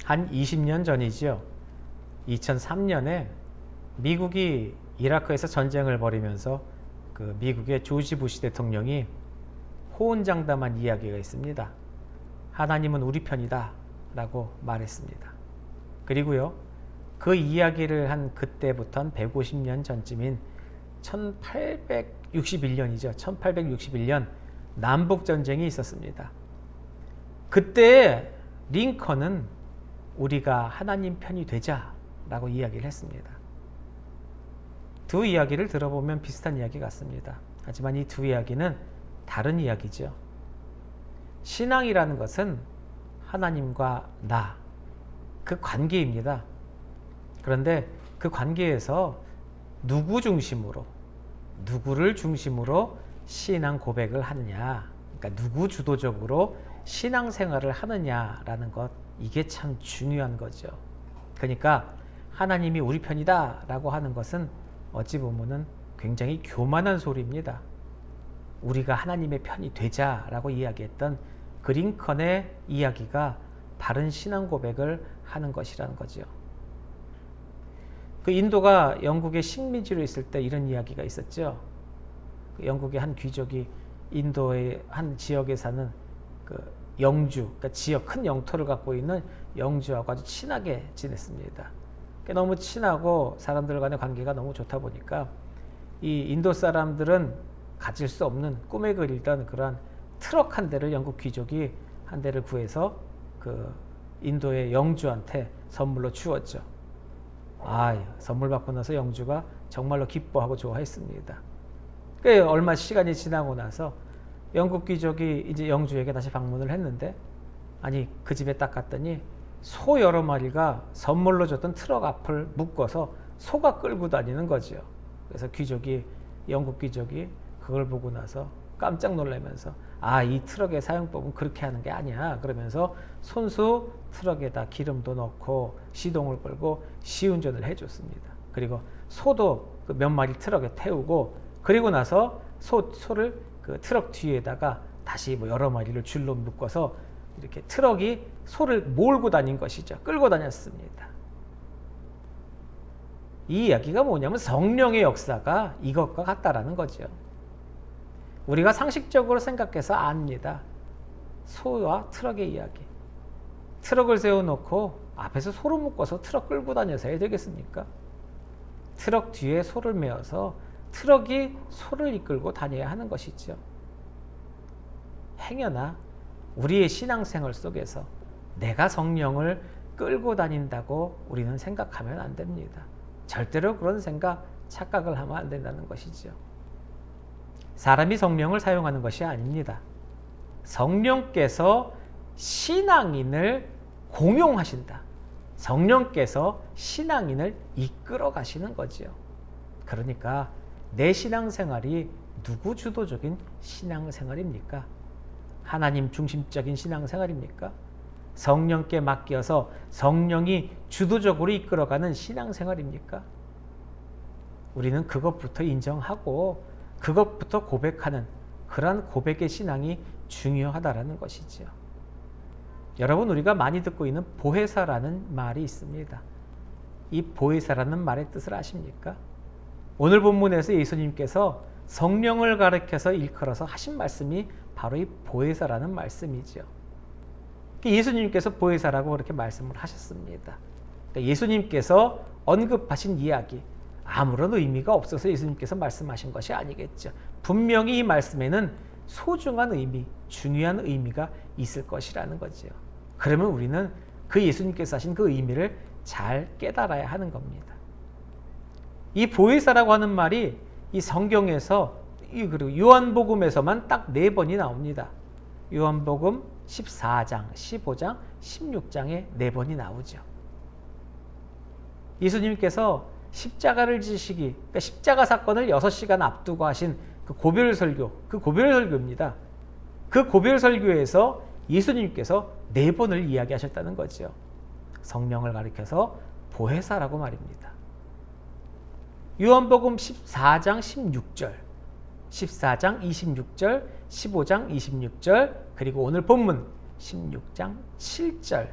한 20년 전이지요. 2003년에 미국이 이라크에서 전쟁을 벌이면서 그 미국의 조지 부시 대통령이 호언장담한 이야기가 있습니다. 하나님은 우리 편이다 라고 말했습니다. 그리고요, 그 이야기를 한 그때부터 한 150년 전쯤인 1861년이죠. 1861년 남북전쟁이 있었습니다. 그때 링컨은 우리가 하나님 편이 되자 라고 이야기를 했습니다. 두 이야기를 들어보면 비슷한 이야기 같습니다. 하지만 이 두 이야기는 다른 이야기죠. 신앙이라는 것은 하나님과 나, 그 관계입니다. 그런데 그 관계에서 누구를 중심으로 신앙 고백을 하느냐, 그러니까 누구 주도적으로 신앙생활을 하느냐라는 것, 이게 참 중요한 거죠. 그러니까 하나님이 우리 편이다 라고 하는 것은 어찌 보면은 굉장히 교만한 소리입니다. 우리가 하나님의 편이 되자 라고 이야기했던 그 링컨의 이야기가 바른 신앙 고백을 하는 것이라는 거죠. 그 인도가 영국의 식민지로 있을 때 이런 이야기가 있었죠. 그 영국의 한 귀족이 인도의 한 지역에 사는 그 영주, 그러니까 지역 큰 영토를 갖고 있는 영주하고 아주 친하게 지냈습니다. 너무 친하고 사람들 간의 관계가 너무 좋다 보니까 이 인도 사람들은 가질 수 없는 꿈에 그리던 그러한 트럭 한 대를 영국 귀족이 한 대를 구해서 그 인도의 영주한테 선물로 주었죠. 선물 받고 나서 영주가 정말로 기뻐하고 좋아했습니다. 얼마 시간이 지나고 나서 영국 귀족이 이제 영주에게 다시 방문을 했는데, 아니 그 집에 딱 갔더니 소 여러 마리가 선물로 줬던 트럭 앞을 묶어서 소가 끌고 다니는 거죠. 그래서 영국 귀족이 그걸 보고 나서 깜짝 놀라면서 이 트럭의 사용법은 그렇게 하는 게 아니야 그러면서 손수 트럭에다 기름도 넣고 시동을 걸고 시운전을 해줬습니다. 그리고 소도 그 몇 마리 트럭에 태우고, 그리고 나서 소를 그 트럭 뒤에다가 다시 여러 마리를 줄로 묶어서 이렇게 트럭이 소를 몰고 다닌 것이죠. 끌고 다녔습니다. 이 이야기가 뭐냐면 성령의 역사가 이것과 같다라는 거죠. 우리가 상식적으로 생각해서 압니다. 소와 트럭의 이야기. 트럭을 세워놓고 앞에서 소를 묶어서 트럭 끌고 다녀서 해야 되겠습니까? 트럭 뒤에 소를 메어서 트럭이 소를 이끌고 다녀야 하는 것이죠. 행여나 우리의 신앙생활 속에서 내가 성령을 끌고 다닌다고 우리는 생각하면 안 됩니다. 절대로 그런 착각을 하면 안 된다는 것이죠. 사람이 성령을 사용하는 것이 아닙니다. 성령께서 신앙인을 공용하신다. 성령께서 신앙인을 이끌어 가시는 거죠. 그러니까 내 신앙생활이 누구 주도적인 신앙생활입니까? 하나님 중심적인 신앙생활입니까? 성령께 맡겨서 성령이 주도적으로 이끌어가는 신앙생활입니까? 우리는 그것부터 인정하고 그것부터 고백하는 그러한 고백의 신앙이 중요하다라는 것이죠. 여러분, 우리가 많이 듣고 있는 보혜사라는 말이 있습니다. 이 보혜사라는 말의 뜻을 아십니까? 오늘 본문에서 예수님께서 성령을 가리켜서 일컬어서 하신 말씀이 바로 이 보혜사라는 말씀이죠. 예수님께서 보혜사라고 그렇게 말씀을 하셨습니다. 예수님께서 언급하신 이야기, 아무런 의미가 없어서 예수님께서 말씀하신 것이 아니겠죠. 분명히 이 말씀에는 소중한 의미, 중요한 의미가 있을 것이라는 거죠. 그러면 우리는 그 예수님께서 하신 그 의미를 잘 깨달아야 하는 겁니다. 이 보혜사라고 하는 말이 이 성경에서, 그리고 요한복음에서만 딱 4번이 나옵니다. 요한복음 14장, 15장, 16장에 4번이 나오죠. 예수님께서 십자가를 지시기, 그러니까 십자가 사건을 6시간 앞두고 하신 그 고별설교, 그 고별설교입니다. 그 고별설교에서 예수님께서 4번을 이야기하셨다는 거죠. 성령을 가리켜서 보혜사라고 말입니다. 요한복음 14장 16절, 14장 26절, 15장 26절, 그리고 오늘 본문 16장 7절,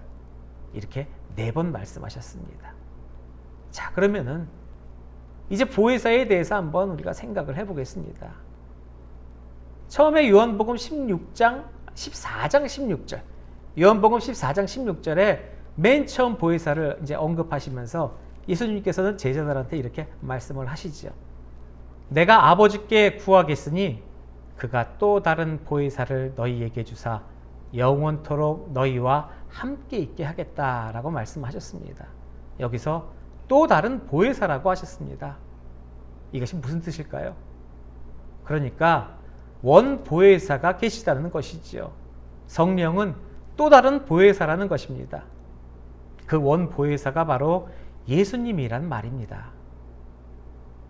이렇게 4번 말씀하셨습니다. 자, 그러면은 이제 보혜사에 대해서 한번 우리가 생각을 해보겠습니다. 처음에 요한복음 14장 16절, 요한복음 14장 16절에 맨 처음 보혜사를 이제 언급하시면서 예수님께서는 제자들한테 이렇게 말씀을 하시죠. 내가 아버지께 구하겠으니 그가 또 다른 보혜사를 너희에게 주사 영원토록 너희와 함께 있게 하겠다라고 말씀하셨습니다. 여기서 또 다른 보혜사라고 하셨습니다. 이것이 무슨 뜻일까요? 그러니까 원 보혜사가 계시다는 것이지요. 성령은 또 다른 보혜사라는 것입니다. 그 원 보혜사가 바로 예수님이란 말입니다.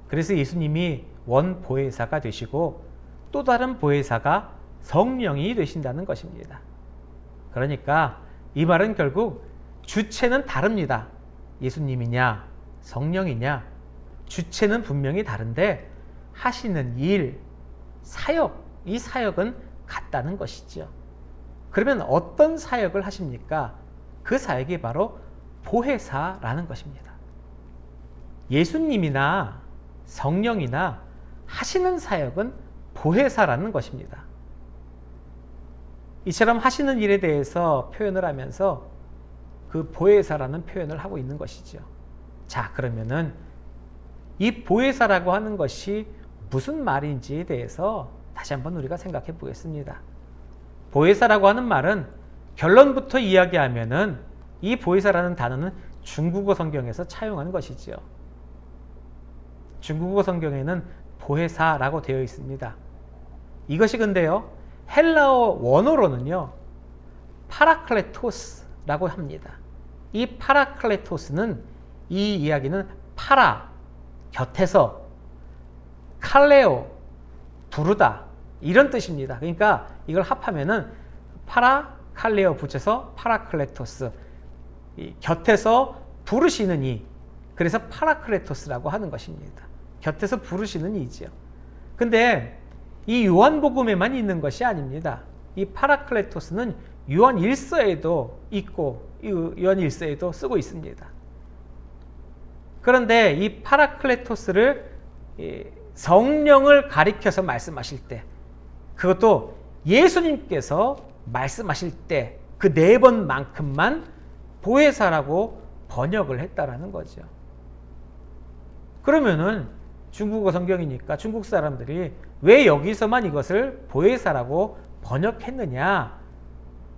그래서 예수님이 원 보혜사가 되시고 또 다른 보혜사가 성령이 되신다는 것입니다. 그러니까 이 말은 결국 주체는 다릅니다. 예수님이냐 성령이냐 주체는 분명히 다른데 하시는 일, 사역, 이 사역은 같다는 것이죠. 그러면 어떤 사역을 하십니까? 그 사역이 바로 보혜사라는 것입니다. 예수님이나 성령이나 하시는 사역은 보혜사라는 것입니다. 이처럼 하시는 일에 대해서 표현을 하면서 그 보혜사라는 표현을 하고 있는 것이죠. 자, 그러면은 이 보혜사라고 하는 것이 무슨 말인지에 대해서 다시 한번 우리가 생각해 보겠습니다. 보혜사라고 하는 말은 결론부터 이야기하면은 이 보혜사라는 단어는 중국어 성경에서 차용한 것이죠. 중국어 성경에는 보혜사라고 되어 있습니다. 이것이 근데요, 헬라어 원어로는요, 파라클레토스라고 합니다. 이 파라클레토스는 이 이야기는 파라, 곁에서, 칼레오, 부르다 이런 뜻입니다. 그러니까 이걸 합하면은 파라, 칼레오 붙여서 파라클레토스, 이 곁에서 부르시는 이, 그래서 파라클레토스라고 하는 것입니다. 곁에서 부르시는 이지요. 근데 이 요한복음에만 있는 것이 아닙니다. 이 파라클레토스는 요한 1서에도 있고 요한 1서에도 쓰고 있습니다. 그런데 이 파라클레토스를 성령을 가리켜서 말씀하실 때, 그것도 예수님께서 말씀하실 때 그 4번만큼만 보혜사라고 번역을 했다라는 거죠. 그러면은 중국어 성경이니까 중국 사람들이 왜 여기서만 이것을 보혜사라고 번역했느냐?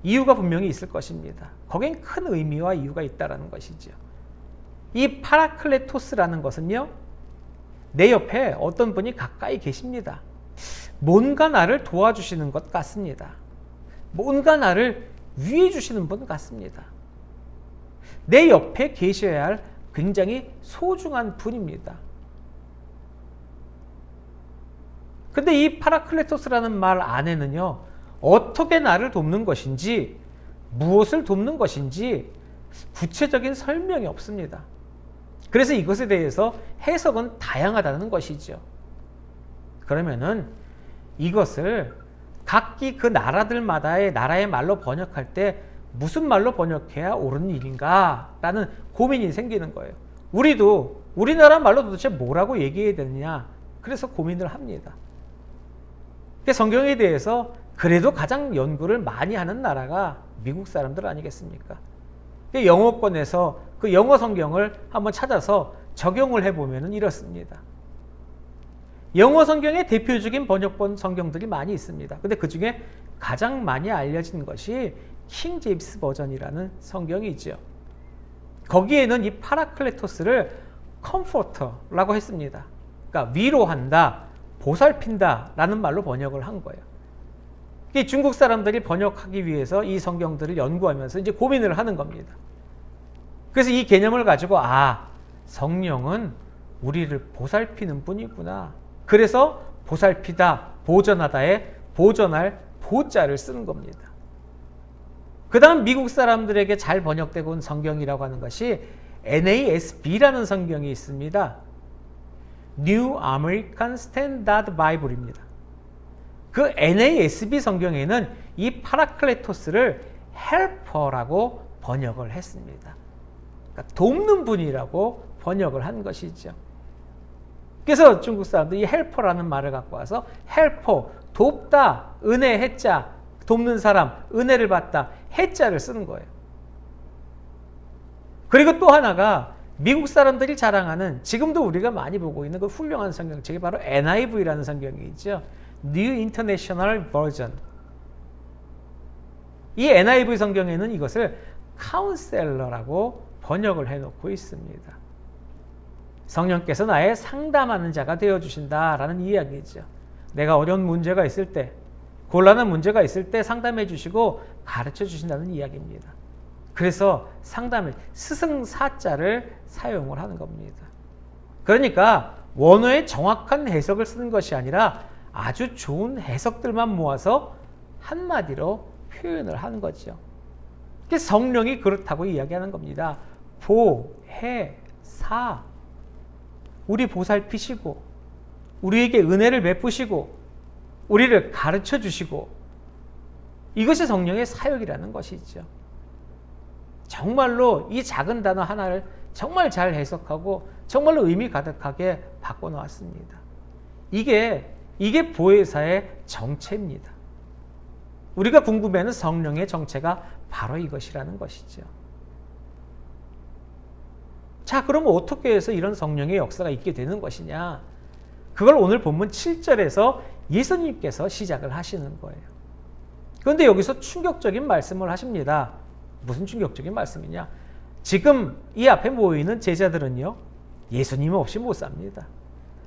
이유가 분명히 있을 것입니다. 거긴 큰 의미와 이유가 있다라는 것이죠. 이 파라클레토스라는 것은요, 내 옆에 어떤 분이 가까이 계십니다. 뭔가 나를 도와주시는 것 같습니다. 뭔가 나를 위해 주시는 분 같습니다. 내 옆에 계셔야 할 굉장히 소중한 분입니다. 근데 이 파라클레토스라는 말 안에는요, 어떻게 나를 돕는 것인지, 무엇을 돕는 것인지 구체적인 설명이 없습니다. 그래서 이것에 대해서 해석은 다양하다는 것이죠. 그러면은 이것을 각기 그 나라들마다의 나라의 말로 번역할 때 무슨 말로 번역해야 옳은 일인가? 라는 고민이 생기는 거예요. 우리도 우리나라 말로 도대체 뭐라고 얘기해야 되느냐? 그래서 고민을 합니다. 성경에 대해서 그래도 가장 연구를 많이 하는 나라가 미국 사람들 아니겠습니까? 영어권에서 그 영어 성경을 한번 찾아서 적용을 해보면 이렇습니다. 영어 성경의 대표적인 번역본 성경들이 많이 있습니다. 근데 그 중에 가장 많이 알려진 것이 킹 제임스 버전이라는 성경이죠. 거기에는 이 파라클레토스를 컴포터라고 했습니다. 그러니까 위로한다, 보살핀다 라는 말로 번역을 한 거예요. 중국 사람들이 번역하기 위해서 이 성경들을 연구하면서 이제 고민을 하는 겁니다. 그래서 이 개념을 가지고 성령은 우리를 보살피는 분이구나. 그래서 보살피다, 보전하다에 보전할 보자를 쓰는 겁니다. 그 다음 미국 사람들에게 잘 번역되고 온 성경이라고 하는 것이 NASB라는 성경이 있습니다. New American Standard Bible입니다. 그 NASB 성경에는 이 파라클레토스를 헬퍼라고 번역을 했습니다. 그러니까 돕는 분이라고 번역을 한 것이죠. 그래서 중국 사람들이 이 헬퍼라는 말을 갖고 와서 헬퍼, 돕다, 은혜 해자, 돕는 사람, 은혜를 받다, 해자를 쓰는 거예요. 그리고 또 하나가 미국 사람들이 자랑하는 지금도 우리가 많이 보고 있는 그 훌륭한 성경책이 바로 NIV라는 성경이 있죠. New International Version. 이 NIV 성경에는 이것을 카운셀러라고 번역을 해놓고 있습니다. 성령께서 나의 상담하는 자가 되어주신다라는 이야기죠. 내가 어려운 문제가 있을 때, 곤란한 문제가 있을 때 상담해 주시고 가르쳐 주신다는 이야기입니다. 그래서 상담을 스승사자를 사용을 하는 겁니다. 그러니까 원어의 정확한 해석을 쓰는 것이 아니라 아주 좋은 해석들만 모아서 한마디로 표현을 하는 거죠. 성령이 그렇다고 이야기하는 겁니다. 보, 해, 사. 우리 보살피시고 우리에게 은혜를 베푸시고 우리를 가르쳐 주시고 이것이 성령의 사역이라는 것이죠. 정말로 이 작은 단어 하나를 정말 잘 해석하고 정말로 의미 가득하게 바꿔놓았습니다. 이게 보혜사의 정체입니다. 우리가 궁금해하는 성령의 정체가 바로 이것이라는 것이죠. 자, 그럼 어떻게 해서 이런 성령의 역사가 있게 되는 것이냐? 그걸 오늘 본문 7절에서 예수님께서 시작을 하시는 거예요. 그런데 여기서 충격적인 말씀을 하십니다. 무슨 충격적인 말씀이냐? 지금 이 앞에 모여있는 제자들은요, 예수님 없이 못 삽니다.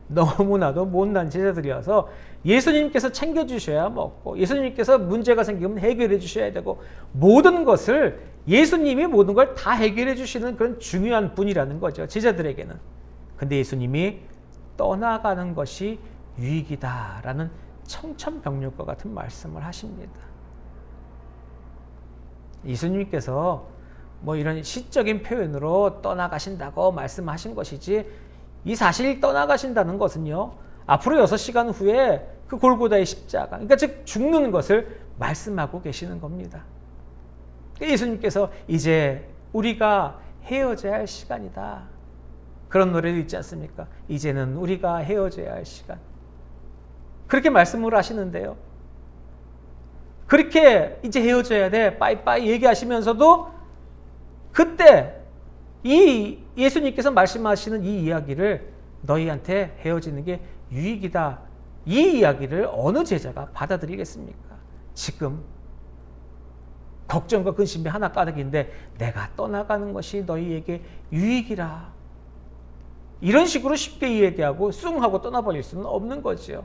너무나도 못난 제자들이어서 예수님께서 챙겨주셔야 먹고 예수님께서 문제가 생기면 해결해 주셔야 되고 모든 것을 예수님이 모든 걸 다 해결해 주시는 그런 중요한 분이라는 거죠. 제자들에게는. 근데 예수님이 떠나가는 것이 유익이다라는 청천벽력과 같은 말씀을 하십니다. 예수님께서 뭐 이런 시적인 표현으로 떠나가신다고 말씀하신 것이지 이 사실 떠나가신다는 것은요, 앞으로 6시간 후에 그 골고다의 십자가, 그러니까 즉 죽는 것을 말씀하고 계시는 겁니다. 예수님께서 이제 우리가 헤어져야 할 시간이다. 그런 노래도 있지 않습니까? 이제는 우리가 헤어져야 할 시간. 그렇게 말씀을 하시는데요. 그렇게 이제 헤어져야 돼. 빠이빠이 얘기하시면서도 그때 이 예수님께서 말씀하시는 이 이야기를 너희한테 헤어지는 게 유익이다. 이 이야기를 어느 제자가 받아들이겠습니까? 지금 걱정과 근심이 하나 가득인데 내가 떠나가는 것이 너희에게 유익이라. 이런 식으로 쉽게 이야기하고 숭 하고 떠나버릴 수는 없는 거죠.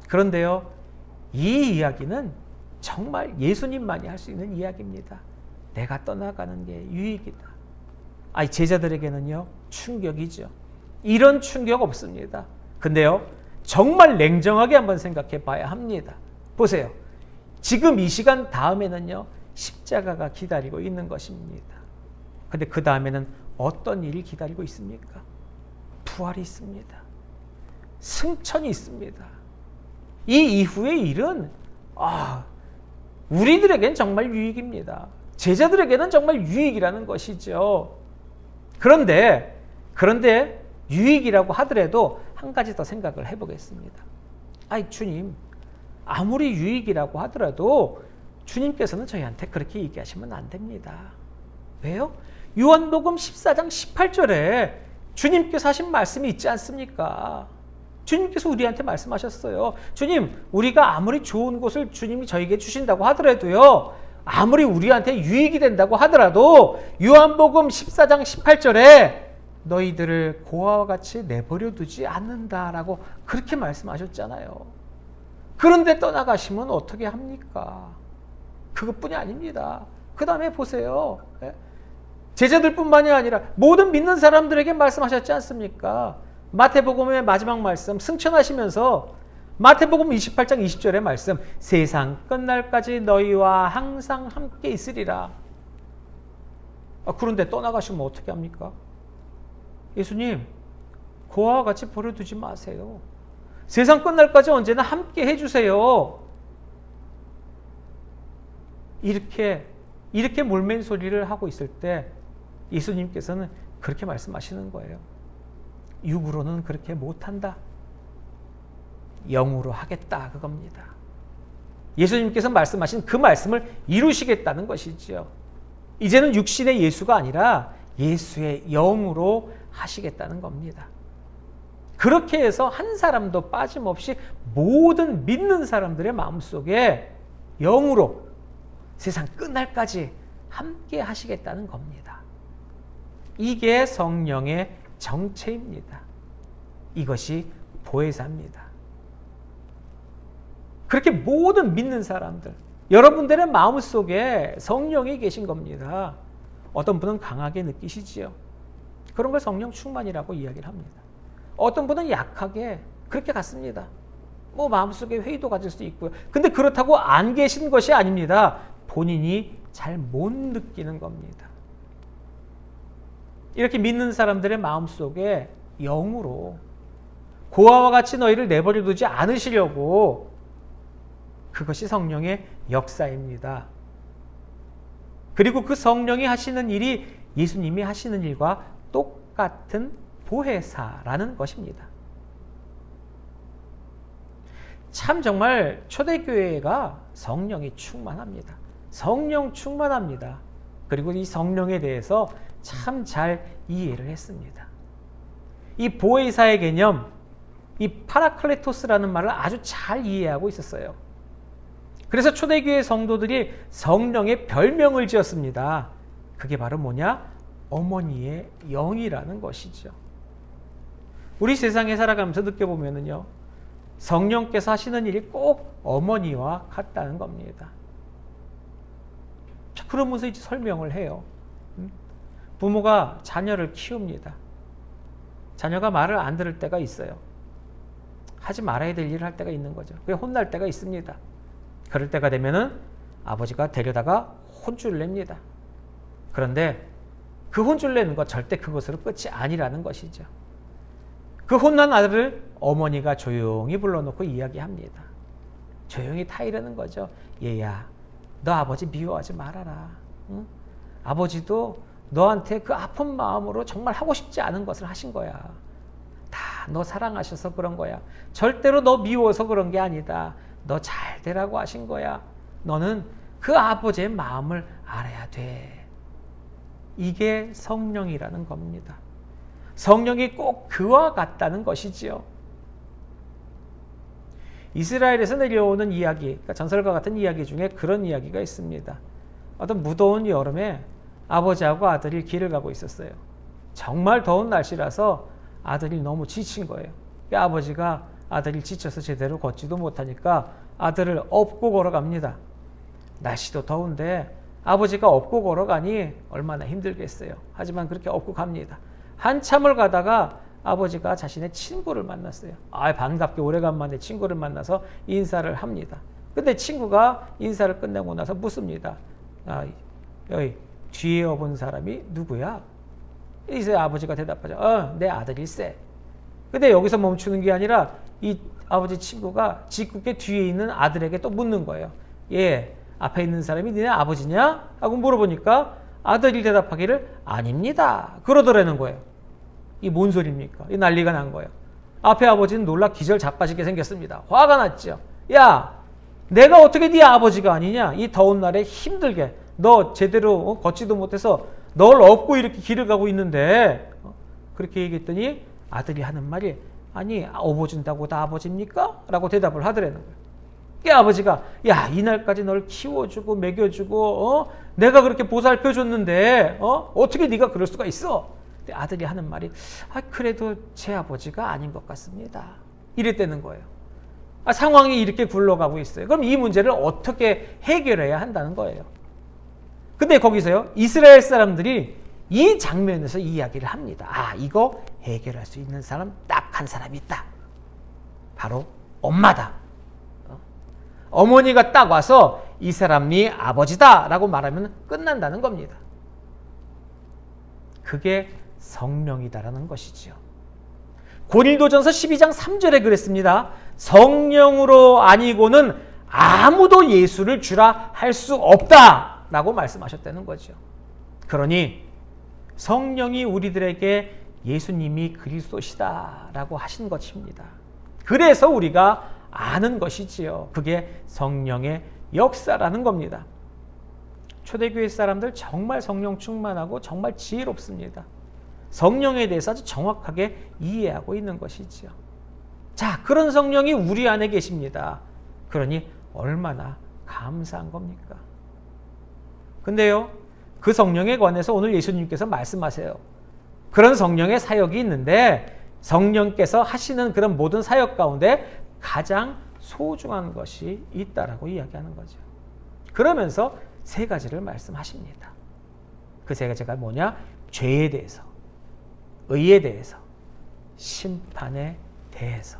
그런데요, 이 이야기는 정말 예수님만이 할 수 있는 이야기입니다. 내가 떠나가는 게 유익이다. 아니, 제자들에게는요, 충격이죠. 이런 충격 없습니다. 근데요, 정말 냉정하게 한번 생각해 봐야 합니다. 보세요. 지금 이 시간 다음에는요, 십자가가 기다리고 있는 것입니다. 근데 그 다음에는 어떤 일이 기다리고 있습니까? 부활이 있습니다. 승천이 있습니다. 이 이후의 일은 우리들에겐 정말 유익입니다. 제자들에게는 정말 유익이라는 것이죠. 그런데 유익이라고 하더라도 한 가지 더 생각을 해보겠습니다. 아이, 주님, 아무리 유익이라고 하더라도 주님께서는 저희한테 그렇게 얘기하시면 안 됩니다. 왜요? 요한복음 14장 18절에 주님께서 하신 말씀이 있지 않습니까? 주님께서 우리한테 말씀하셨어요. 주님, 우리가 아무리 좋은 곳을 주님이 저에게 주신다고 하더라도요, 아무리 우리한테 유익이 된다고 하더라도 요한복음 14장 18절에 너희들을 고아와 같이 내버려 두지 않는다라고 그렇게 말씀하셨잖아요. 그런데 떠나가시면 어떻게 합니까? 그것뿐이 아닙니다. 그 다음에 보세요. 제자들뿐만이 아니라 모든 믿는 사람들에게 말씀하셨지 않습니까? 마태복음의 마지막 말씀 승천하시면서 마태복음 28장 20절의 말씀, 세상 끝날까지 너희와 항상 함께 있으리라. 그런데 떠나가시면 어떻게 합니까? 예수님, 고아와 같이 버려두지 마세요. 세상 끝날까지 언제나 함께 해주세요. 이렇게 이렇게 몰맨 소리를 하고 있을 때 예수님께서는 그렇게 말씀하시는 거예요. 육으로는 그렇게 못한다. 영으로 하겠다 그겁니다. 예수님께서 말씀하신 그 말씀을 이루시겠다는 것이지요. 이제는 육신의 예수가 아니라 예수의 영으로 하시겠다는 겁니다. 그렇게 해서 한 사람도 빠짐없이 모든 믿는 사람들의 마음속에 영으로 세상 끝날까지 함께 하시겠다는 겁니다. 이게 성령의 정체입니다. 이것이 보혜사입니다. 그렇게 모든 믿는 사람들, 여러분들의 마음속에 성령이 계신 겁니다. 어떤 분은 강하게 느끼시지요. 그런 걸 성령 충만이라고 이야기를 합니다. 어떤 분은 약하게 그렇게 갔습니다. 뭐 마음속에 회의도 가질 수 있고요. 근데 그렇다고 안 계신 것이 아닙니다. 본인이 잘 못 느끼는 겁니다. 이렇게 믿는 사람들의 마음속에 영으로 고아와 같이 너희를 내버려 두지 않으시려고, 그것이 성령의 역사입니다. 그리고 그 성령이 하시는 일이 예수님이 하시는 일과 똑같은 보혜사라는 것입니다. 참 정말 초대교회가 성령이 충만합니다. 성령 충만합니다. 그리고 이 성령에 대해서 참 잘 이해를 했습니다. 이 보혜사의 개념, 이 파라클레토스라는 말을 아주 잘 이해하고 있었어요. 그래서 초대교회 성도들이 성령의 별명을 지었습니다. 그게 바로 뭐냐? 어머니의 영이라는 것이죠. 우리 세상에 살아가면서 느껴보면요, 성령께서 하시는 일이 꼭 어머니와 같다는 겁니다. 자, 그러면서 이제 설명을 해요. 부모가 자녀를 키웁니다. 자녀가 말을 안 들을 때가 있어요. 하지 말아야 될 일을 할 때가 있는 거죠. 그게 혼날 때가 있습니다. 그럴 때가 되면은 아버지가 데려다가 혼쭐을 냅니다. 그런데 그 혼쭐 내는 것 절대 그것으로 끝이 아니라는 것이죠. 그 혼난 아들을 어머니가 조용히 불러놓고 이야기합니다. 조용히 타이르는 거죠. 얘야, 너 아버지 미워하지 말아라. 응? 아버지도 너한테 그 아픈 마음으로 정말 하고 싶지 않은 것을 하신 거야. 다 너 사랑하셔서 그런 거야. 절대로 너 미워서 그런 게 아니다. 너 잘 되라고 하신 거야. 너는 그 아버지의 마음을 알아야 돼. 이게 성령이라는 겁니다. 성령이 꼭 그와 같다는 것이지요. 이스라엘에서 내려오는 이야기, 그러니까 전설과 같은 이야기 중에 그런 이야기가 있습니다. 어떤 무더운 여름에 아버지하고 아들이 길을 가고 있었어요. 정말 더운 날씨라서 아들이 너무 지친 거예요. 아버지가 아들이 지쳐서 제대로 걷지도 못하니까 아들을 업고 걸어갑니다. 날씨도 더운데 아버지가 업고 걸어가니 얼마나 힘들겠어요. 하지만 그렇게 업고 갑니다. 한참을 가다가 아버지가 자신의 친구를 만났어요. 반갑게 오래간만에 친구를 만나서 인사를 합니다. 근데 친구가 인사를 끝내고 나서 묻습니다. 여기 뒤에 업은 사람이 누구야? 이제 아버지가 대답하죠. 내 아들일세. 근데 여기서 멈추는 게 아니라 이 아버지 친구가 짓궂게 뒤에 있는 아들에게 또 묻는 거예요. 앞에 있는 사람이 니네 아버지냐? 하고 물어보니까 아들이 대답하기를 아닙니다. 그러더라는 거예요. 이 뭔 소리입니까? 이 난리가 난 거예요. 앞에 아버지는 놀라 기절 자빠지게 생겼습니다. 화가 났죠. 야, 내가 어떻게 네 아버지가 아니냐? 이 더운 날에 힘들게 너 제대로 걷지도 못해서 널 업고 이렇게 길을 가고 있는데, 그렇게 얘기했더니 아들이 하는 말이 아니 업어준다고 다 아버지입니까? 라고 대답을 하더라는 거예요. 이 아버지가 이날까지 널 키워주고 먹여주고 내가 그렇게 보살펴줬는데 어떻게 네가 그럴 수가 있어? 근데 아들이 하는 말이 그래도 제 아버지가 아닌 것 같습니다. 이랬다는 거예요. 상황이 이렇게 굴러가고 있어요. 그럼 이 문제를 어떻게 해결해야 한다는 거예요. 근데 거기서요, 이스라엘 사람들이 이 장면에서 이야기를 합니다. 이거 해결할 수 있는 사람 딱 한 사람이 있다. 바로 엄마다. 어머니가 딱 와서 이 사람이 아버지다 라고 말하면 끝난다는 겁니다. 그게 성령이다라는 것이지요. 고린도전서 12장 3절에 그랬습니다. 성령으로 아니고는 아무도 예수를 주라 할 수 없다. 라고 말씀하셨다는 거죠. 그러니 성령이 우리들에게 예수님이 그리스도시다 라고 하신 것입니다. 그래서 우리가 아는 것이지요. 그게 성령의 역사라는 겁니다. 초대교회 사람들 정말 성령 충만하고 정말 지혜롭습니다. 성령에 대해서 아주 정확하게 이해하고 있는 것이지요. 자, 그런 성령이 우리 안에 계십니다. 그러니 얼마나 감사한 겁니까? 근데요, 그 성령에 관해서 오늘 예수님께서 말씀하세요. 그런 성령의 사역이 있는데 성령께서 하시는 그런 모든 사역 가운데 가장 소중한 것이 있다라고 이야기하는 거죠. 그러면서 세 가지를 말씀하십니다. 그 세 가지가 뭐냐? 죄에 대해서, 의에 대해서, 심판에 대해서.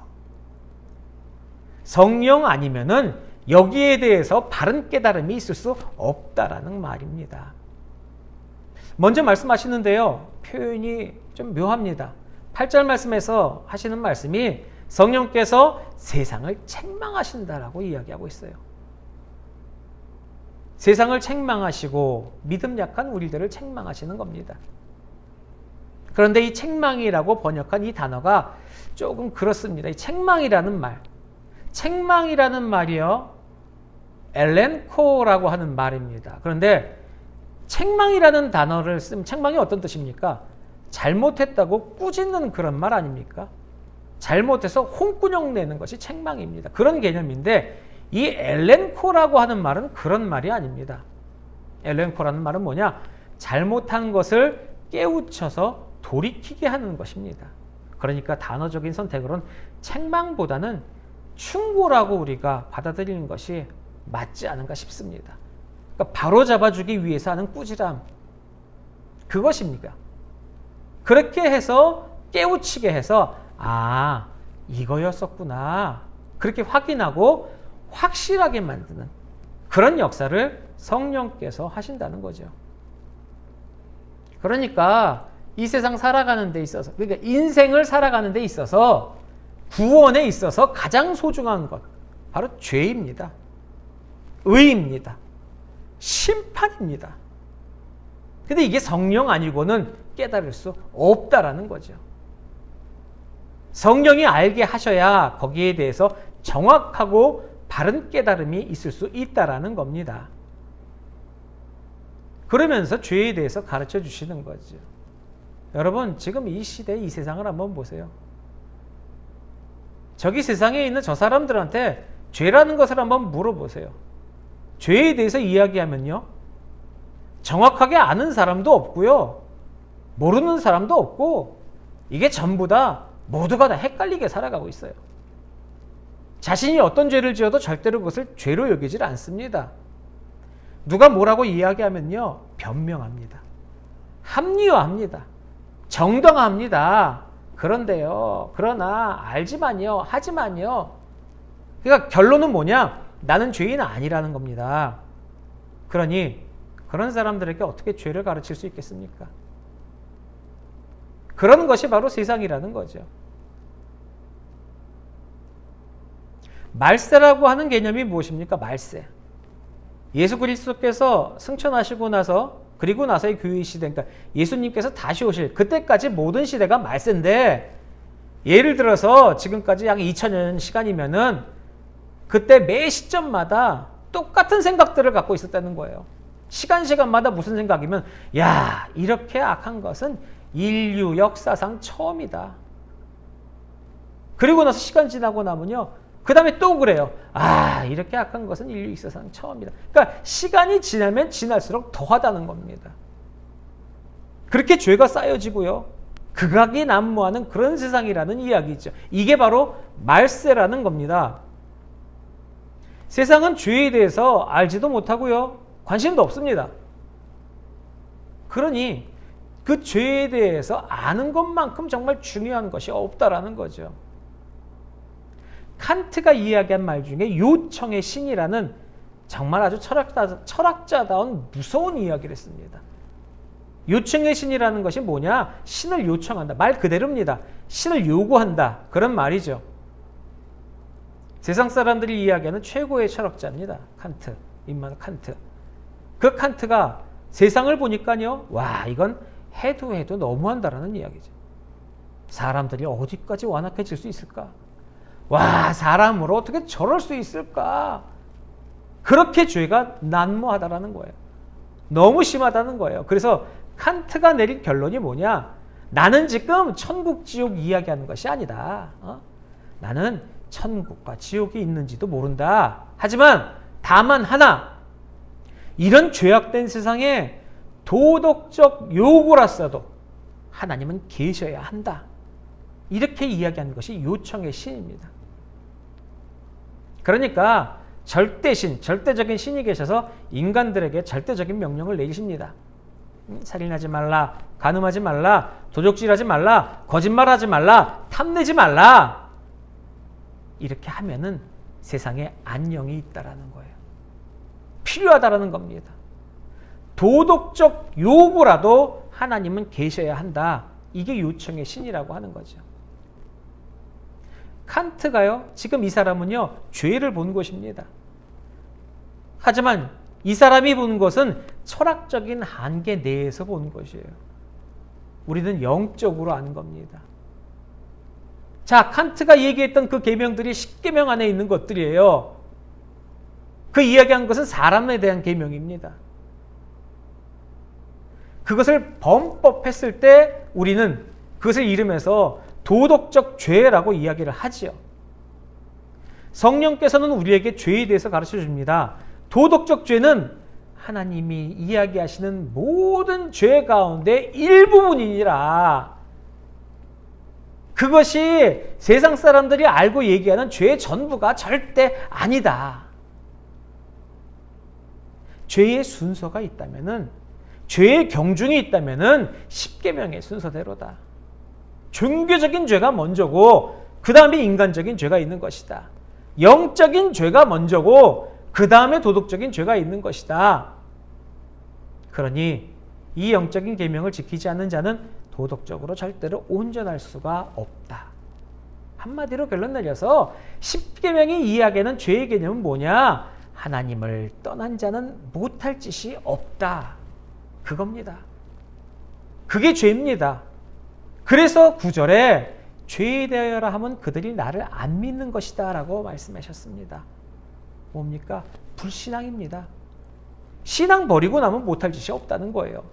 성령 아니면은 여기에 대해서 바른 깨달음이 있을 수 없다라는 말입니다. 먼저 말씀하시는데요, 표현이 좀 묘합니다. 8절 말씀에서 하시는 말씀이 성령께서 세상을 책망하신다라고 이야기하고 있어요. 세상을 책망하시고 믿음 약한 우리들을 책망하시는 겁니다. 그런데 이 책망이라고 번역한 이 단어가 조금 그렇습니다. 이 책망이라는 말이요, 엘렌코라고 하는 말입니다. 그런데 책망이라는 단어를 쓰면 책망이 어떤 뜻입니까? 잘못했다고 꾸짖는 그런 말 아닙니까? 잘못해서 홍군형 내는 것이 책망입니다. 그런 개념인데 이 엘렌코라고 하는 말은 그런 말이 아닙니다. 엘렌코라는 말은 뭐냐? 잘못한 것을 깨우쳐서 돌이키게 하는 것입니다. 그러니까 단어적인 선택으로는 책망보다는 충고라고 우리가 받아들이는 것이 맞지 않은가 싶습니다. 그러니까 바로 잡아주기 위해서 하는 꾸지람, 그것입니까? 그렇게 해서 깨우치게 해서 아, 이거였었구나, 그렇게 확인하고 확실하게 만드는 그런 역사를 성령께서 하신다는 거죠. 그러니까 이 세상 살아가는 데 있어서, 그러니까 인생을 살아가는 데 있어서 구원에 있어서 가장 소중한 것, 바로 죄입니다. 의입니다. 심판입니다. 근데 이게 성령 아니고는 깨달을 수 없다라는 거죠. 성령이 알게 하셔야 거기에 대해서 정확하고 바른 깨달음이 있을 수 있다라는 겁니다. 그러면서 죄에 대해서 가르쳐 주시는 거죠. 여러분, 지금 이 시대, 이 세상을 한번 보세요. 저기 세상에 있는 저 사람들한테 죄라는 것을 한번 물어보세요. 죄에 대해서 이야기하면요, 정확하게 아는 사람도 없고요, 모르는 사람도 없고, 이게 전부 다 모두가 다 헷갈리게 살아가고 있어요. 자신이 어떤 죄를 지어도 절대로 그것을 죄로 여기질 않습니다. 누가 뭐라고 이야기하면요, 변명합니다. 합리화합니다. 정당합니다. 그런데요, 그러나 알지만요, 하지만요. 그러니까 결론은 뭐냐? 나는 죄인 아니라는 겁니다. 그러니 그런 사람들에게 어떻게 죄를 가르칠 수 있겠습니까? 그런 것이 바로 세상이라는 거죠. 말세라고 하는 개념이 무엇입니까? 말세. 예수 그리스도께서 승천하시고 나서, 그리고 나서의 교회 시대, 그러니까 예수님께서 다시 오실 그때까지 모든 시대가 말세인데, 예를 들어서 지금까지 약 2000년 시간이면은 그때 매 시점마다 똑같은 생각들을 갖고 있었다는 거예요. 시간마다 무슨 생각이면, 야, 이렇게 악한 것은 인류 역사상 처음이다. 그리고 나서 시간 지나고 나면요, 그 다음에 또 그래요. 아, 이렇게 악한 것은 인류 역사상 처음이다. 그러니까 시간이 지나면 지날수록 더하다는 겁니다. 그렇게 죄가 쌓여지고요, 극악이 난무하는 그런 세상이라는 이야기죠. 이게 바로 말세라는 겁니다. 세상은 죄에 대해서 알지도 못하고요, 관심도 없습니다. 그러니 그 죄에 대해서 아는 것만큼 정말 중요한 것이 없다라는 거죠. 칸트가 이야기한 말 중에 요청의 신이라는 정말 아주 철학자다운 무서운 이야기를 했습니다. 요청의 신이라는 것이 뭐냐? 신을 요청한다. 말 그대로입니다. 신을 요구한다. 그런 말이죠. 세상 사람들이 이야기하는 최고의 철학자입니다. 칸트, 임마누엘 칸트. 그 칸트가 세상을 보니까요, 와, 이건 해도 너무한다라는 이야기죠. 사람들이 어디까지 완악해질 수 있을까? 와, 사람으로 어떻게 저럴 수 있을까? 그렇게 죄가 난무하다라는 거예요. 너무 심하다는 거예요. 그래서 칸트가 내린 결론이 뭐냐? 나는 지금 천국, 지옥 이야기하는 것이 아니다. 나는 천국과 지옥이 있는지도 모른다. 하지만 다만 하나, 이런 죄악된 세상에 도덕적 요구라서도 하나님은 계셔야 한다. 이렇게 이야기하는 것이 요청의 신입니다. 그러니까 절대신, 절대적인 신이 계셔서 인간들에게 절대적인 명령을 내리십니다. 살인하지 말라, 간음하지 말라, 도적질하지 말라, 거짓말하지 말라, 탐내지 말라. 이렇게 하면은 세상에 안녕이 있다라는 거예요. 필요하다라는 겁니다. 도덕적 요구라도 하나님은 계셔야 한다. 이게 요청의 신이라고 하는 거죠. 칸트가요, 지금 이 사람은요, 죄를 본 것입니다. 하지만 이 사람이 본 것은 철학적인 한계 내에서 본 것이에요. 우리는 영적으로 아는 겁니다. 자, 칸트가 얘기했던 그 계명들이 10계명 안에 있는 것들이에요. 그 이야기한 것은 사람에 대한 계명입니다. 그것을 범법했을 때 우리는 그것을 이름해서 도덕적 죄라고 이야기를 하지요. 성령께서는 우리에게 죄에 대해서 가르쳐 줍니다. 도덕적 죄는 하나님이 이야기하시는 모든 죄 가운데 일부분이니라. 그것이 세상 사람들이 알고 얘기하는 죄의 전부가 절대 아니다. 죄의 순서가 있다면은, 죄의 경중이 있다면은 10계명의 순서대로다. 종교적인 죄가 먼저고 그 다음에 인간적인 죄가 있는 것이다. 영적인 죄가 먼저고 그 다음에 도덕적인 죄가 있는 것이다. 그러니 이 영적인 계명을 지키지 않는 자는 도덕적으로 절대로 온전할 수가 없다. 한마디로 결론 내려서 10계명이 이야기하는 죄의 개념은 뭐냐? 하나님을 떠난 자는 못할 짓이 없다. 그겁니다. 그게 죄입니다. 그래서 9절에 죄에 대하여라 하면 그들이 나를 안 믿는 것이다 라고 말씀하셨습니다. 뭡니까? 불신앙입니다. 신앙 버리고 나면 못할 짓이 없다는 거예요.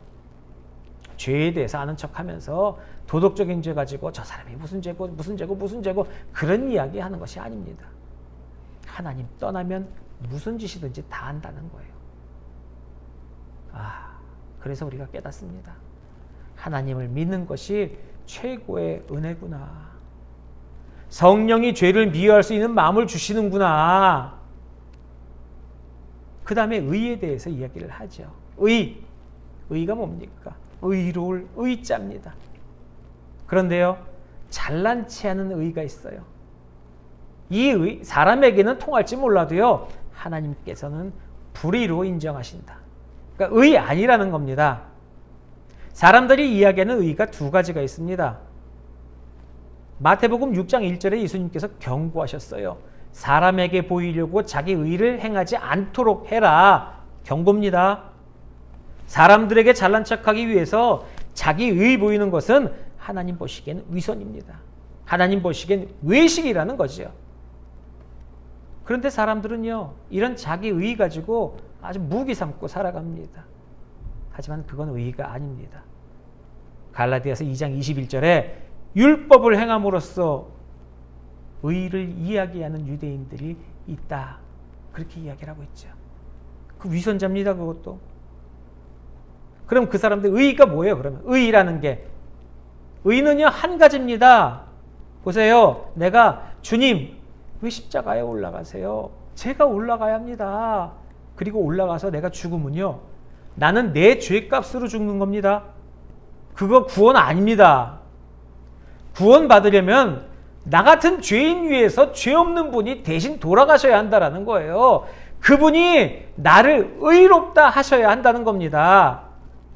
죄에 대해서 아는 척하면서 도덕적인 죄 가지고 저 사람이 무슨 죄고 그런 이야기 하는 것이 아닙니다. 하나님 떠나면 무슨 짓이든지 다 한다는 거예요. 그래서 우리가 깨닫습니다. 하나님을 믿는 것이 최고의 은혜구나. 성령이 죄를 미워할 수 있는 마음을 주시는구나. 그 다음에 의에 대해서 이야기를 하죠. 의가 뭡니까? 의로울 의자입니다. 그런데요, 잘난 체 하는 의가 있어요. 이 의, 사람에게는 통할지 몰라도요, 하나님께서는 불의로 인정하신다. 그러니까 의 아니라는 겁니다. 사람들이 이야기하는 의가 두 가지가 있습니다. 마태복음 6장 1절에 예수님께서 경고하셨어요. 사람에게 보이려고 자기 의를 행하지 않도록 해라. 경고입니다. 사람들에게 잘난 척하기 위해서 자기 의 보이는 것은 하나님 보시기엔 위선입니다. 하나님 보시기엔 외식이라는 거죠. 그런데 사람들은요, 이런 자기 의 가지고 아주 무기 삼고 살아갑니다. 하지만 그건 의가 아닙니다. 갈라디아서 2장 21절에 율법을 행함으로써 의를 이야기하는 유대인들이 있다. 그렇게 이야기를 하고 있죠. 그 위선자입니다. 그것도. 그럼 그 사람들 의가 뭐예요? 그러면 의라는 게, 의는요 한 가지입니다. 보세요. 내가 주님 왜 십자가에 올라가세요? 제가 올라가야 합니다. 그리고 올라가서 내가 죽으면요, 나는 내 죄값으로 죽는 겁니다. 그거 구원 아닙니다. 구원 받으려면 나 같은 죄인 위해서 죄 없는 분이 대신 돌아가셔야 한다는 거예요. 그분이 나를 의롭다 하셔야 한다는 겁니다.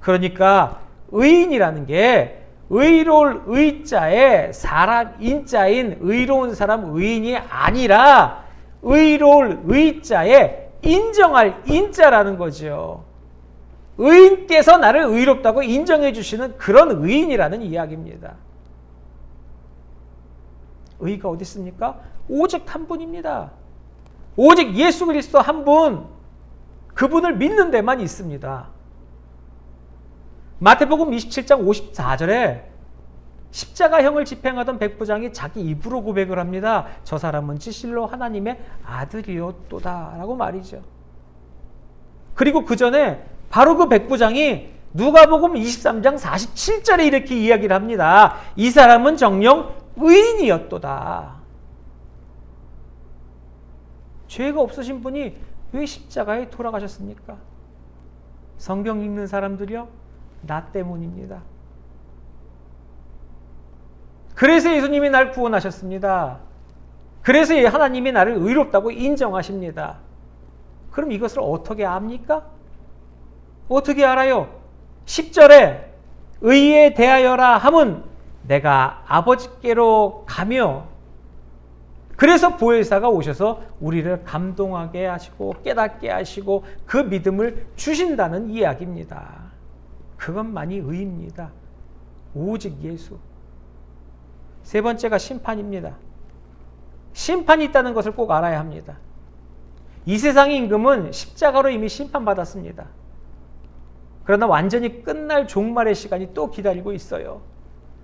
그러니까 의인이라는 게 의로울 의자에 사람 인자인 의로운 사람 의인이 아니라 의로울 의자에 인정할 인자라는 거죠. 의인께서 나를 의롭다고 인정해 주시는 그런 의인이라는 이야기입니다. 의가 어디 있습니까? 오직 한 분입니다. 오직 예수 그리스도 한 분, 그분을 믿는 데만 있습니다. 마태복음 27장 54절에 십자가형을 집행하던 백부장이 자기 입으로 고백을 합니다. 저 사람은 진실로 하나님의 아들이었도다 라고 말이죠. 그리고 그 전에 바로 그 백부장이 누가복음 23장 47절에 이렇게 이야기를 합니다. 이 사람은 정녕 의인이었도다. 죄가 없으신 분이 왜 십자가에 돌아가셨습니까? 성경 읽는 사람들이요, 나 때문입니다. 그래서 예수님이 날 구원하셨습니다. 그래서 하나님이 나를 의롭다고 인정하십니다. 그럼 이것을 어떻게 압니까? 어떻게 알아요? 10절에 의에 대하여라 함은 내가 아버지께로 가며, 그래서 보혜사가 오셔서 우리를 감동하게 하시고 깨닫게 하시고 그 믿음을 주신다는 이야기입니다. 그것만이 의입니다. 오직 예수. 세 번째가 심판입니다. 심판이 있다는 것을 꼭 알아야 합니다. 이 세상의 임금은 십자가로 이미 심판받았습니다. 그러나 완전히 끝날 종말의 시간이 또 기다리고 있어요.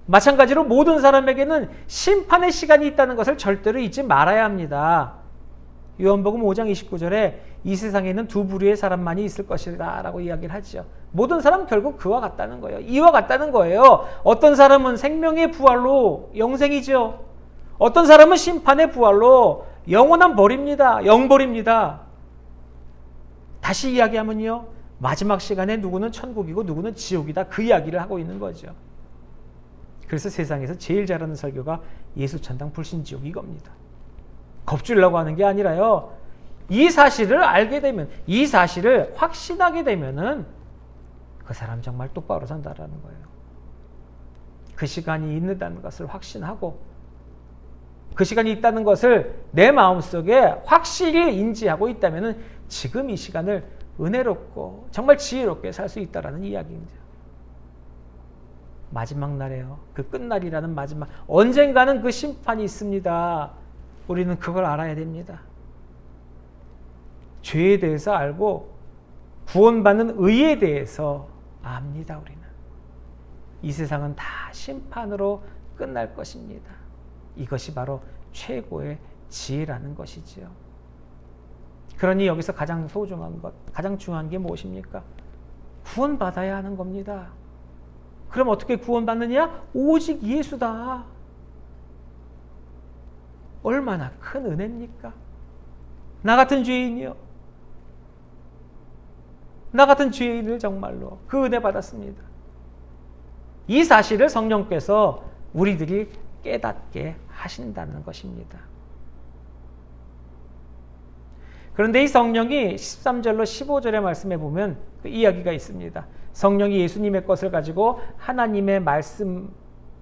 마찬가지로 모든 사람에게는 심판의 시간이 있다는 것을 절대로 잊지 말아야 합니다. 요한복음 5장 29절에 이 세상에는 두 부류의 사람만이 있을 것이다 라고 이야기를 하죠. 모든 사람 결국 그와 같다는 거예요. 이와 같다는 거예요. 어떤 사람은 생명의 부활로 영생이죠. 어떤 사람은 심판의 부활로 영원한 벌입니다. 영벌입니다. 다시 이야기하면요, 마지막 시간에 누구는 천국이고 누구는 지옥이다, 그 이야기를 하고 있는 거죠. 그래서 세상에서 제일 잘하는 설교가 예수 천당 불신 지옥 이겁니다. 겁주려고 하는 게 아니라요, 이 사실을 알게 되면, 이 사실을 확신하게 되면은 그 사람 정말 똑바로 산다라는 거예요. 그 시간이 있는다는 것을 확신하고, 그 시간이 있다는 것을 내 마음속에 확실히 인지하고 있다면은 지금 이 시간을 은혜롭고 정말 지혜롭게 살 수 있다라는 이야기입니다. 마지막 날에요. 그 끝날이라는 마지막, 언젠가는 그 심판이 있습니다. 우리는 그걸 알아야 됩니다. 죄에 대해서 알고 구원받는 의에 대해서 압니다. 우리는 이 세상은 다 심판으로 끝날 것입니다. 이것이 바로 최고의 지혜라는 것이지요. 그러니 여기서 가장 소중한 것, 가장 중요한 게 무엇입니까? 구원받아야 하는 겁니다. 그럼 어떻게 구원받느냐? 오직 예수다. 얼마나 큰 은혜입니까? 나 같은 죄인이요, 나 같은 죄인을 정말로 그 은혜 받았습니다. 이 사실을 성령께서 우리들이 깨닫게 하신다는 것입니다. 그런데 이 성령이 13절로 15절의 말씀에 보면 그 이야기가 있습니다. 성령이 예수님의 것을 가지고 하나님의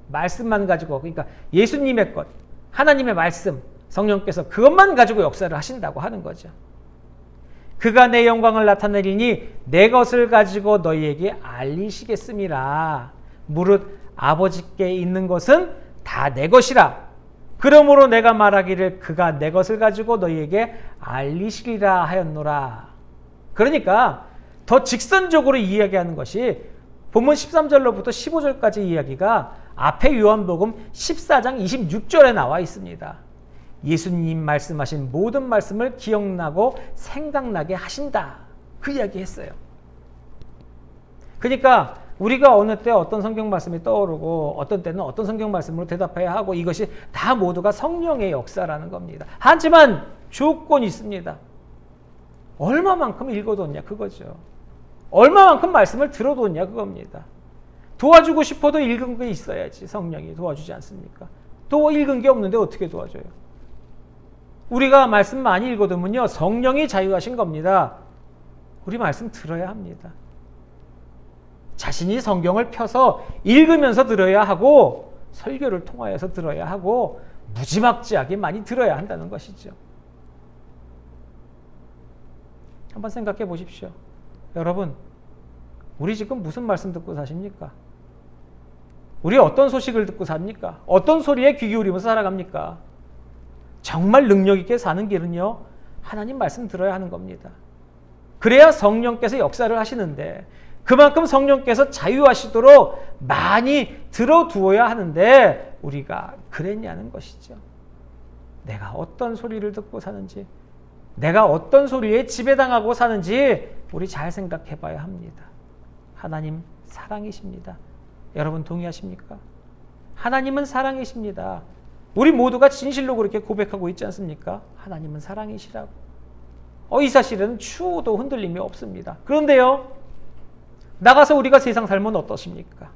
말씀만 가지고, 그러니까 예수님의 것, 하나님의 말씀, 성령께서 그것만 가지고 역사를 하신다고 하는 거죠. 그가 내 영광을 나타내리니 내 것을 가지고 너희에게 알리시겠음이라. 무릇 아버지께 있는 것은 다 내 것이라. 그러므로 내가 말하기를 그가 내 것을 가지고 너희에게 알리시리라 하였노라. 그러니까 더 직선적으로 이야기하는 것이 본문 13절로부터 15절까지 이야기가 앞에 요한복음 14장 26절에 나와 있습니다. 예수님 말씀하신 모든 말씀을 기억나고 생각나게 하신다, 그 이야기 했어요. 그러니까 우리가 어느 때 어떤 성경 말씀이 떠오르고 어떤 때는 어떤 성경 말씀으로 대답해야 하고, 이것이 다 모두가 성령의 역사라는 겁니다. 하지만 조건이 있습니다. 얼마만큼 읽어뒀냐 그거죠. 얼마만큼 말씀을 들어뒀냐 그겁니다. 도와주고 싶어도 읽은 게 있어야지 성령이 도와주지 않습니까? 또 읽은 게 없는데 어떻게 도와줘요? 우리가 말씀 많이 읽어두면요, 성령이 자유하신 겁니다. 우리 말씀 들어야 합니다. 자신이 성경을 펴서 읽으면서 들어야 하고, 설교를 통하여서 들어야 하고, 무지막지하게 많이 들어야 한다는 것이죠. 한번 생각해 보십시오. 여러분, 우리 지금 무슨 말씀 듣고 사십니까? 우리 어떤 소식을 듣고 삽니까? 어떤 소리에 귀 기울이면서 살아갑니까? 정말 능력 있게 사는 길은요, 하나님 말씀 들어야 하는 겁니다. 그래야 성령께서 역사를 하시는데, 그만큼 성령께서 자유하시도록 많이 들어두어야 하는데 우리가 그랬냐는 것이죠. 내가 어떤 소리를 듣고 사는지, 내가 어떤 소리에 지배당하고 사는지 우리 잘 생각해 봐야 합니다. 하나님 사랑이십니다. 여러분 동의하십니까? 하나님은 사랑이십니다. 우리 모두가 진실로 그렇게 고백하고 있지 않습니까? 하나님은 사랑이시라고. 이 사실은 추호도 흔들림이 없습니다. 그런데요, 나가서 우리가 세상 살면 어떠십니까?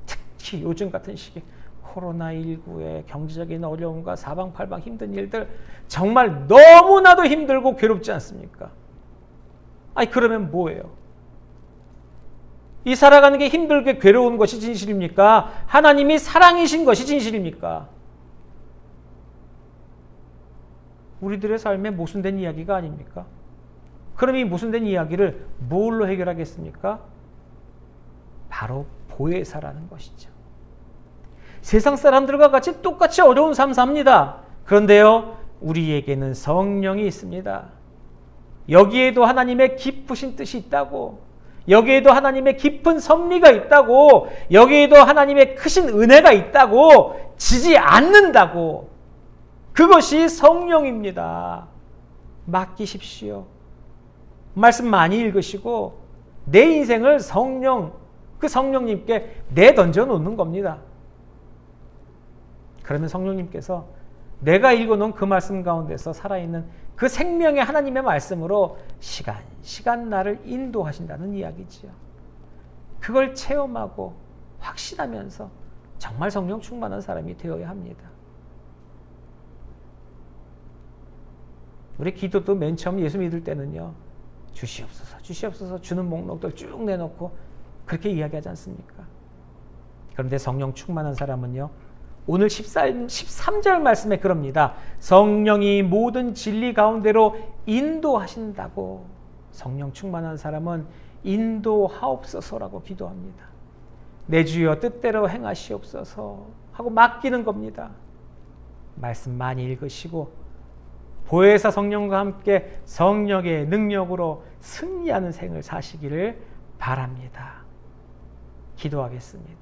특히 요즘 같은 시기 코로나19의 경제적인 어려움과 사방팔방 힘든 일들, 정말 너무나도 힘들고 괴롭지 않습니까? 그러면 뭐예요? 이 살아가는 게 힘들게 괴로운 것이 진실입니까? 하나님이 사랑이신 것이 진실입니까? 우리들의 삶에 모순된 이야기가 아닙니까? 그럼 이 모순된 이야기를 뭘로 해결하겠습니까? 바로 보혜사라는 것이죠. 세상 사람들과 같이 똑같이 어려운 삶 삽니다. 그런데요, 우리에게는 성령이 있습니다. 여기에도 하나님의 깊으신 뜻이 있다고, 여기에도 하나님의 깊은 섭리가 있다고, 여기에도 하나님의 크신 은혜가 있다고, 지지 않는다고. 그것이 성령입니다. 맡기십시오. 말씀 많이 읽으시고 내 인생을 그 성령님께 내던져 놓는 겁니다. 그러면 성령님께서 내가 읽어놓은 그 말씀 가운데서 살아있는 그 생명의 하나님의 말씀으로 시간 나를 인도하신다는 이야기지요. 그걸 체험하고 확신하면서 정말 성령 충만한 사람이 되어야 합니다. 우리 기도도 맨 처음 예수 믿을 때는요, 주시옵소서, 주시옵소서 주는 목록들 쭉 내놓고 그렇게 이야기하지 않습니까? 그런데 성령 충만한 사람은요, 오늘 13절 말씀에 그럽니다. 성령이 모든 진리 가운데로 인도하신다고. 성령 충만한 사람은 인도하옵소서라고 기도합니다. 내 주여 뜻대로 행하시옵소서 하고 맡기는 겁니다. 말씀 많이 읽으시고 보혜사 성령과 함께 성령의 능력으로 승리하는 생을 사시기를 바랍니다. 기도하겠습니다.